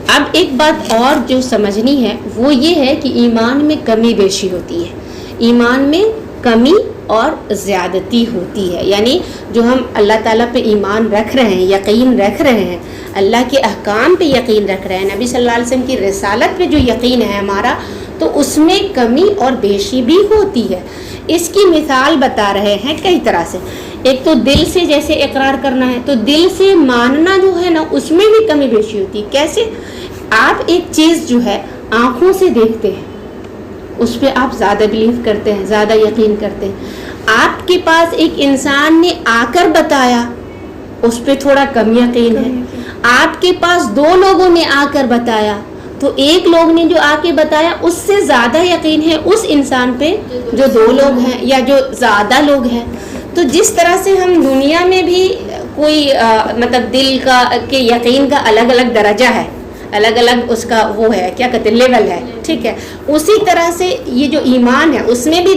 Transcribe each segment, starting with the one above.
اب ایک بات اور جو سمجھنی ہے وہ یہ ہے کہ ایمان میں کمی بیشی ہوتی ہے، ایمان میں کمی اور زیادتی ہوتی ہے. یعنی جو ہم اللہ تعالیٰ پہ ایمان رکھ رہے ہیں، یقین رکھ رہے ہیں، اللہ کے احکام پہ یقین رکھ رہے ہیں، نبی صلی اللہ علیہ وسلم کی رسالت پہ جو یقین ہے ہمارا، تو اس میں کمی اور بیشی بھی ہوتی ہے. اس کی مثال بتا رہے ہیں کئی طرح سے. ایک تو دل سے جیسے اقرار کرنا ہے، تو دل سے ماننا جو ہے نا اس میں بھی کمی بیشی ہوتی ہے. کیسے؟ آپ ایک چیز جو ہے آنکھوں سے دیکھتے ہیں، اس پہ آپ زیادہ بلیو کرتے ہیں، زیادہ یقین کرتے ہیں. آپ کے پاس ایک انسان نے آ کر بتایا، اس پہ تھوڑا کم یقین ہے. آپ کے پاس دو لوگوں نے آ کر بتایا، تو ایک لوگ نے جو آ کے بتایا اس سے زیادہ یقین ہے اس انسان پہ جو دو لوگ ہیں یا جو زیادہ لوگ ہیں. تو جس طرح سے ہم دنیا میں بھی کوئی مطلب دل کا کہ یقین کا الگ الگ درجہ ہے، الگ الگ اس کا وہ ہے، کیا کہتے ہیں، لیول ہے، ٹھیک ہے. اسی طرح سے یہ جو ایمان ہے اس میں بھی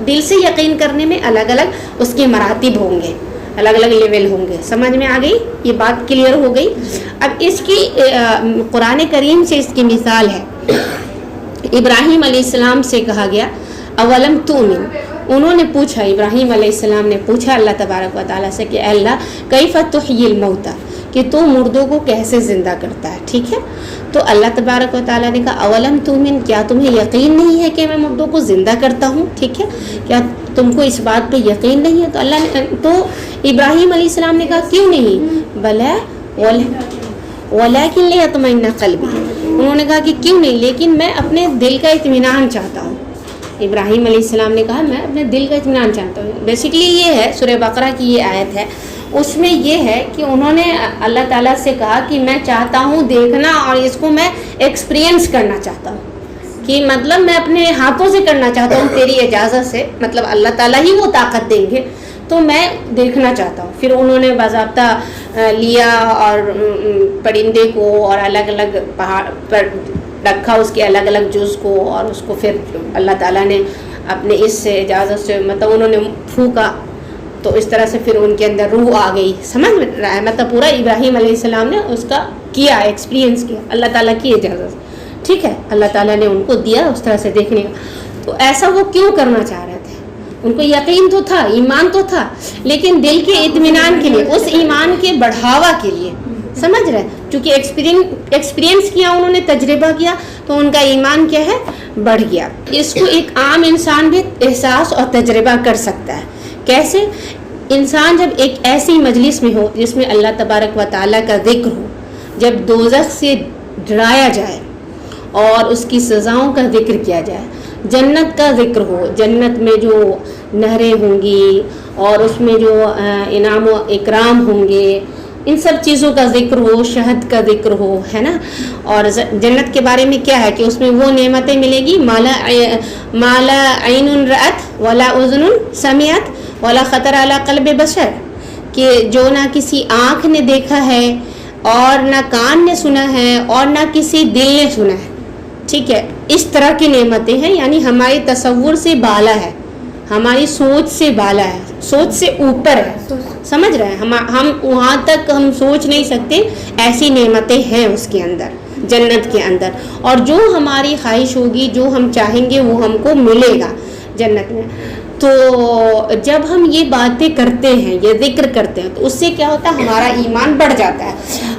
دل سے یقین کرنے میں الگ الگ اس کے مراتب ہوں گے، الگ الگ لیول ہوں گے. سمجھ میں آ گئی؟ یہ بات کلیئر ہو گئی. اب اس کی قرآن کریم سے اس کی مثال ہے. ابراہیم علیہ السلام سے کہا گیا اولم تؤمن، انہوں نے پوچھا، ابراہیم علیہ السلام نے پوچھا اللہ تبارک و تعالیٰ سے کہ اے اللہ کیف تحیی الموتى، کہ تو مردوں کو کیسے زندہ کرتا ہے. ٹھیک ہے، تو اللہ تبارک و تعالیٰ نے کہا اولم تؤمن، کیا تمہیں یقین نہیں ہے کہ میں مردوں کو زندہ کرتا ہوں؟ ٹھیک ہے، کیا تم کو اس بات پہ یقین نہیں ہے؟ تو تو ابراہیم علیہ السلام نے کہا کیوں نہیں، بلا ولکن لیطمئن قلبی، انہوں نے کہا کہ کیوں نہیں، لیکن میں اپنے دل کا اطمینان چاہتا ہوں. ابراہیم علیہ السلام نے کہا میں اپنے دل کا اطمینان چاہتا ہوں. بیسیکلی یہ ہے سورہ بقرہ کی یہ آیت ہے، اس میں یہ ہے کہ انہوں نے اللہ تعالیٰ سے کہا کہ میں چاہتا ہوں دیکھنا اور اس کو میں ایکسپیرینس کرنا چاہتا ہوں، کہ مطلب میں اپنے ہاتھوں سے کرنا چاہتا ہوں تیری اجازت سے، مطلب اللہ تعالیٰ ہی وہ طاقت دیں گے تو میں دیکھنا چاہتا ہوں. پھر انہوں نے باضابطہ لیا اور پرندے کو اور الگ الگ پہاڑ پر رکھا، اس کے الگ الگ جز کو، اور اس کو پھر اللہ تعالیٰ نے اپنے اس سے اجازت سے مطلب انہوں نے پھونکا، تو اس طرح سے پھر ان کے اندر روح آ گئی. سمجھ رہا ہے؟ مطلب پورا ابراہیم علیہ السلام نے اس کا کیا، ایکسپیرینس کیا اللہ تعالیٰ کی اجازت. ٹھیک ہے، اللہ تعالیٰ نے ان کو دیا اس طرح سے دیکھنے کا. تو ایسا وہ کیوں کرنا چاہ رہے تھے؟ ان کو یقین تو تھا، ایمان تو تھا، لیکن دل کے اطمینان کے لیے، اس ایمان کے بڑھاوا کے لیے. سمجھ رہے؟ چونکہ ایکسپیرینس کیا، انہوں نے تجربہ کیا، تو ان کا ایمان کیا ہے، بڑھ گیا. اس کو ایک عام انسان بھی احساس اور تجربہ کر سکتا ہے. کیسے؟ انسان جب ایک ایسی مجلس میں ہو جس میں اللہ تبارک و تعالیٰ کا ذکر ہو، جب دوزخ سے ڈرایا جائے اور اس کی سزاؤں کا ذکر کیا جائے، جنت کا ذکر ہو، جنت میں جو نہریں ہوں گی اور اس میں جو انعام و اکرام ہوں گے، ان سب چیزوں کا ذکر ہو، شہد کا ذکر ہو، ہے نا. اور جنت کے بارے میں کیا ہے کہ اس میں وہ نعمتیں ملے گی مالا عین رأت ولا اذن سمعت ولا خطر علی قلب بشر، کہ جو نہ کسی آنکھ نے دیکھا ہے اور نہ کان نے سنا ہے اور نہ کسی دل نے سنا ہے. ٹھیک ہے، اس طرح کی نعمتیں ہیں، یعنی ہماری تصور سے بالا ہے، ہماری سوچ سے بالا ہے، سوچ سے اوپر ہے. سمجھ رہے ہیں؟ ہم وہاں تک ہم سوچ نہیں سکتے، ایسی نعمتیں ہیں اس کے اندر، جنت کے اندر. اور جو ہماری خواہش ہوگی، جو ہم چاہیں گے وہ ہم کو ملے گا جنت میں. تو جب ہم یہ باتیں کرتے ہیں، یہ ذکر کرتے ہیں، تو اس سے کیا ہوتا ہے، ہمارا ایمان بڑھ جاتا ہے.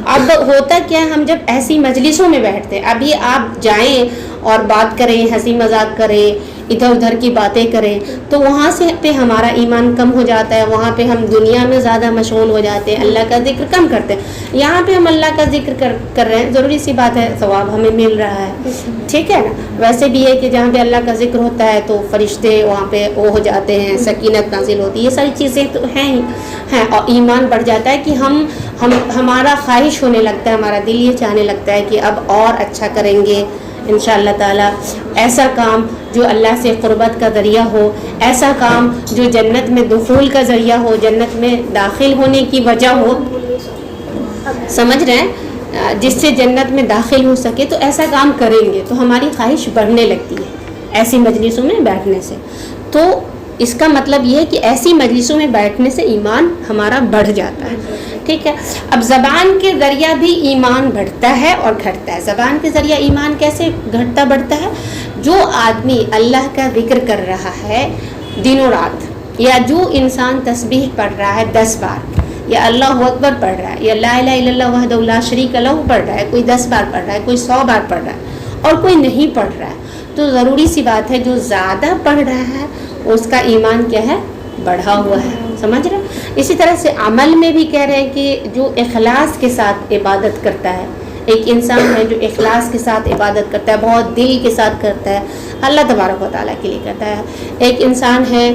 اب ہوتا کیا ہے، ہم جب ایسی مجلسوں میں بیٹھتے ہیں، ابھی آپ جائیں اور بات کریں، ہنسی مذاق کریں، ادھر ادھر کی باتیں کریں، تو وہاں سے پہ ہمارا ایمان کم ہو جاتا ہے. وہاں پہ ہم دنیا میں زیادہ مشغول ہو جاتے ہیں، اللہ کا ذکر کم کرتے ہیں. یہاں پہ ہم اللہ کا ذکر کر رہے ہیں، ضروری سی بات ہے ثواب ہمیں مل رہا ہے. ٹھیک ہے نا. ویسے بھی ہے کہ جہاں پہ اللہ کا ذکر ہوتا ہے تو فرشتے وہاں پہ وہ ہو جاتے ہیں، سکینت نازل ہوتی ہے، یہ ساری چیزیں تو ہیں ہی ہیں. اور ایمان بڑھ جاتا ہے کہ ہمارا خواہش ہونے لگتا ہے، ہمارا دل یہ چاہنے لگتا ہے کہ اب اور اچھا کریں گے انشاءاللہ تعالیٰ. ایسا کام جو اللہ سے قربت کا ذریعہ ہو، ایسا کام جو جنت میں دخول کا ذریعہ ہو، جنت میں داخل ہونے کی وجہ ہو. سمجھ رہے ہیں؟ جس سے جنت میں داخل ہو سکے، تو ایسا کام کریں گے تو ہماری خواہش بڑھنے لگتی ہے ایسی مجلسوں میں بیٹھنے سے. تو اس کا مطلب یہ ہے کہ ایسی مجلسوں میں بیٹھنے سے ایمان ہمارا بڑھ جاتا ہے. ٹھیک ہے. اب زبان کے ذریعہ بھی ایمان بڑھتا ہے اور گھٹتا ہے. زبان کے ذریعہ ایمان کیسے گھٹتا بڑھتا ہے؟ جو آدمی اللہ کا ذکر کر رہا ہے دن و رات، یا جو انسان تسبیح پڑھ رہا ہے 10 بار، یا اللہ اکبر پڑھ رہا ہے، یا لا الہ الا اللہ وحدہ لا شریک لہ پڑھ رہا ہے، کوئی 10 بار پڑھ رہا ہے، کوئی 100 بار پڑھ رہا ہے اور کوئی نہیں پڑھ رہا ہے، تو ضروری سی بات ہے جو زیادہ پڑھ رہا ہے اس کا ایمان کیا ہے؟ بڑھا ہوا ہے. سمجھ رہے؟ اسی طرح سے عمل میں بھی کہہ رہے ہیں کہ جو اخلاص کے ساتھ عبادت کرتا ہے، ایک انسان ہے جو اخلاص کے ساتھ عبادت کرتا ہے، بہت دل کے ساتھ کرتا ہے، اللہ تبارک و تعالیٰ کے لیے کرتا ہے. ایک انسان ہے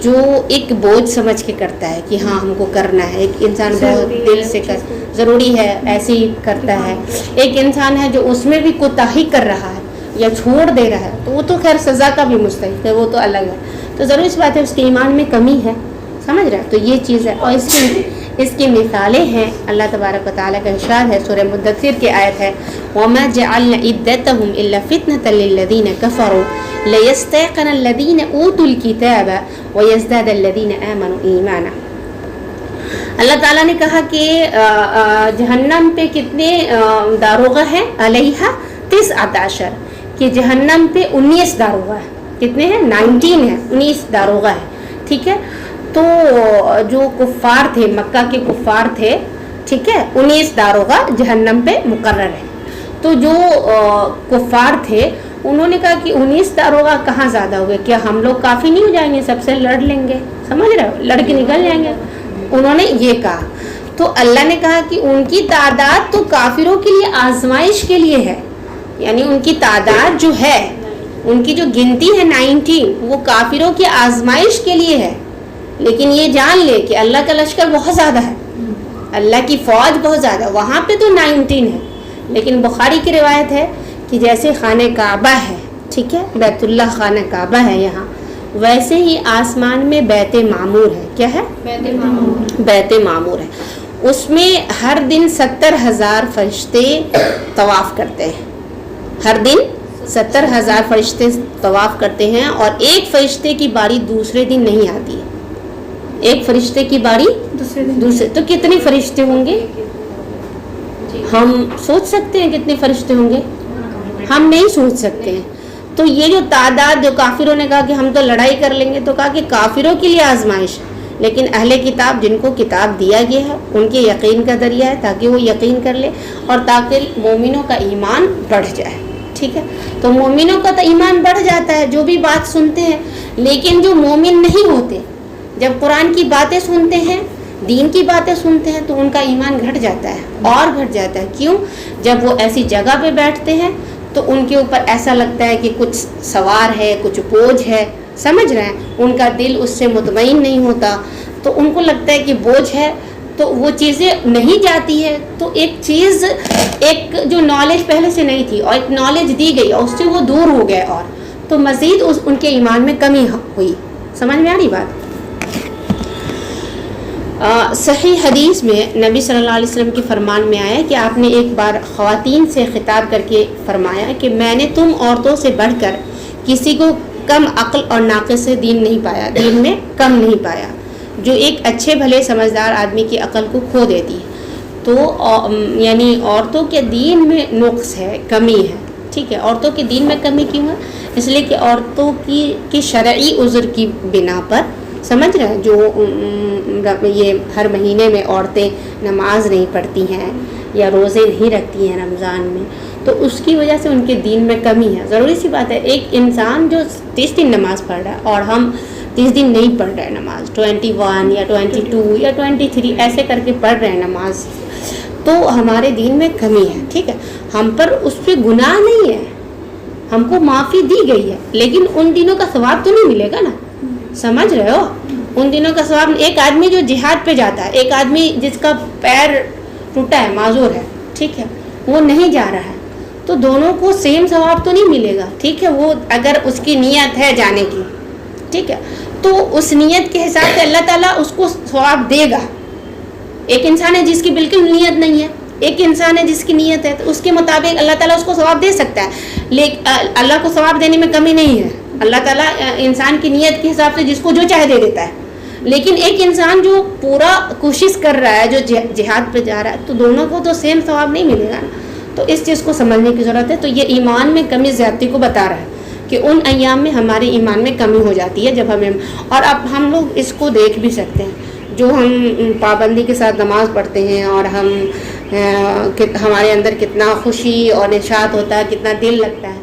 جو ایک بوجھ سمجھ کے کرتا ہے کہ ہاں ہم کو کرنا ہے. ایک انسان بہت دل سے ضروری ہے ایسے ہی کرتا ہے. ایک انسان ہے جو اس میں بھی کوتاہی کر رہا ہے یا چھوڑ دے رہا ہے، تو وہ تو خیر سزا کا بھی مستحق ہے، وہ تو الگ ہے. تو ضروری سی بات ہے اس کے ایمان میں کمی ہے. سمجھ رہا ہے؟ تو یہ چیز ہے. اور اس کی مثالیں ہیں. اللہ تبارک و تعالیٰ کا ارشاد ہے سورہ مدثر کی آیت ہے وَمَا جَعَلْنَا عِدَّتَهُمْ إِلَّا فِتْنَةً لِّلَّذِينَ كَفَرُوا لَيَسْتَيْقَنَ الَّذِينَ أُوتُوا الْكِتَابَ وَيَزْدَادَ الَّذِينَ آمَنُوا إِيمَانًا. اللہ تعالیٰ نے کہا کہ جہنم پہ کتنے داروغہ ہیں؟ علیہا 19 کہ جہنم پہ 19 داروغہ ہیں. کتنے ہیں؟ 19 ہیں، 19 داروغہ ہیں. ٹھیک ہے. تو جو کفار تھے، مکہ کے کفار تھے، ٹھیک ہے، 19 داروغہ جہنم پہ مقرر ہیں. تو جو کفار تھے انہوں نے کہا کہ 19 داروغہ کہاں زیادہ ہوئے، کیا ہم لوگ کافی نہیں ہو جائیں گے، سب سے لڑ لیں گے؟ سمجھ رہے ہو؟ لڑ کے نکل جائیں گے. انہوں نے یہ کہا. تو اللہ نے کہا کہ ان کی تعداد تو کافروں کے لیے آزمائش کے لیے ہے. یعنی ان کی تعداد جو ہے، ان کی جو گنتی ہے 19، وہ کافروں کی آزمائش کے لیے ہے. لیکن یہ جان لے کہ اللہ کا لشکر بہت زیادہ ہے، اللہ کی فوج بہت زیادہ ہے. وہاں پہ تو 19 ہے، لیکن بخاری کی روایت ہے کہ جیسے خانہ کعبہ ہے، ٹھیک ہے، بیت اللہ خانہ کعبہ ہے یہاں، ویسے ہی آسمان میں بیت معمور ہے. کیا ہے؟ بیت معمور ہے. اس میں ہر دن 70,000 فرشتے طواف کرتے ہیں. ہر دن 70,000 فرشتے طواف کرتے ہیں، اور ایک فرشتے کی باری دوسرے دن نہیں آتی ہے. ایک فرشتے کی باری دوسرے. تو کتنے فرشتے ہوں گے؟ ہم سوچ سکتے ہیں کتنے فرشتے ہوں گے؟ ہم نہیں سوچ سکتے ہیں. تو یہ جو تعداد، جو کافروں نے کہا کہ ہم تو لڑائی کر لیں گے، تو کہا کہ کافروں کے لیے آزمائش، لیکن اہل کتاب جن کو کتاب دیا گیا ہے ان کے یقین کا ذریعہ ہے، تاکہ وہ یقین کر لے اور تاکہ مومنوں کا ایمان بڑھ جائے. ٹھیک ہے. تو مومنوں کا تو ایمان بڑھ جاتا ہے جو بھی بات سنتے ہیں. لیکن جو مومن نہیں ہوتے، جب قرآن کی باتیں سنتے ہیں، دین کی باتیں سنتے ہیں، تو ان کا ایمان گھٹ جاتا ہے اور گھٹ جاتا ہے. کیوں؟ جب وہ ایسی جگہ پہ بیٹھتے ہیں تو ان کے اوپر ایسا لگتا ہے کہ کچھ سوار ہے، کچھ بوجھ ہے. سمجھ رہے ہیں؟ ان کا دل اس سے مطمئن نہیں ہوتا، تو ان کو لگتا ہے کہ بوجھ ہے، تو وہ چیزیں نہیں جاتی ہے. تو ایک چیز، ایک جو نالج پہلے سے نہیں تھی اور ایک نالج دی گئی اور اس سے وہ دور ہو گئے، اور تو مزید ان کے ایمان میں کمی ہوئی. سمجھ میں آ رہی بات؟ صحیح حدیث میں نبی صلی اللہ علیہ وسلم کے فرمان میں آیا کہ آپ نے ایک بار خواتین سے خطاب کر کے فرمایا کہ میں نے تم عورتوں سے بڑھ کر کسی کو کم عقل اور ناقص سے دین نہیں پایا، دین میں کم نہیں پایا، جو ایک اچھے بھلے سمجھدار آدمی کی عقل کو کھو دیتی ہے. تو یعنی عورتوں کے دین میں نقص ہے، کمی ہے. ٹھیک ہے. عورتوں کے دین میں کمی کیوں ہے؟ اس لیے کہ عورتوں کی شرعی عذر کی بنا پر، سمجھ رہے ہیں، جو یہ ہر مہینے میں عورتیں نماز نہیں پڑھتی ہیں یا روزے نہیں رکھتی ہیں رمضان میں، تو اس کی وجہ سے ان کے دین میں کمی ہے. ضروری سی بات ہے، ایک انسان جو 30 دن نماز پڑھ رہا ہے اور ہم 30 دن نہیں پڑھ رہے نماز، 21 یا 22 یا 23 ایسے کر کے پڑھ رہے ہیں نماز، تو ہمارے دین میں کمی ہے. ٹھیک ہے. ہم پر اس پہ گناہ نہیں ہے، ہم کو معافی دی گئی ہے، لیکن ان دنوں کا ثواب تو نہیں ملے گا نا. سمجھ رہے ہو؟ ان دنوں کا ثواب. ایک آدمی جو جہاد پہ جاتا ہے، ایک آدمی جس کا پیر ٹوٹا ہے، معذور ہے، ٹھیک ہے، وہ نہیں جا رہا ہے، تو دونوں کو سیم ثواب تو نہیں ملے گا. ٹھیک ہے. وہ اگر اس کی نیت ہے جانے کی، ٹھیک ہے، تو اس نیت کے حساب سے اللہ تعالیٰ اس کو ثواب دے گا. ایک انسان ہے جس کی بالکل نیت نہیں ہے، ایک انسان ہے جس کی نیت ہے، تو اس کے مطابق اللہ تعالیٰ اس کو ثواب دے سکتا ہے. لیکن اللہ کو ثواب دینے میں کمی نہیں ہے. اللہ تعالیٰ انسان کی نیت کے حساب سے جس کو جو چاہے دے دیتا ہے، لیکن ایک انسان جو پورا کوشش کر رہا ہے، جو جہاد پہ جا رہا ہے، تو دونوں کو تو سیم ثواب نہیں ملے گا نا. تو اس چیز کو سمجھنے کی ضرورت ہے. تو یہ ایمان میں کمی زیادتی کو بتا رہا ہے کہ ان ایام میں ہمارے ایمان میں کمی ہو جاتی ہے جب ہمیں. اور اب ہم لوگ اس کو دیکھ بھی سکتے ہیں، جو ہم پابندی کے ساتھ نماز پڑھتے ہیں اور ہم ہمارے اندر کتنا خوشی اور نشاط ہوتا ہے، کتنا دل لگتا ہے.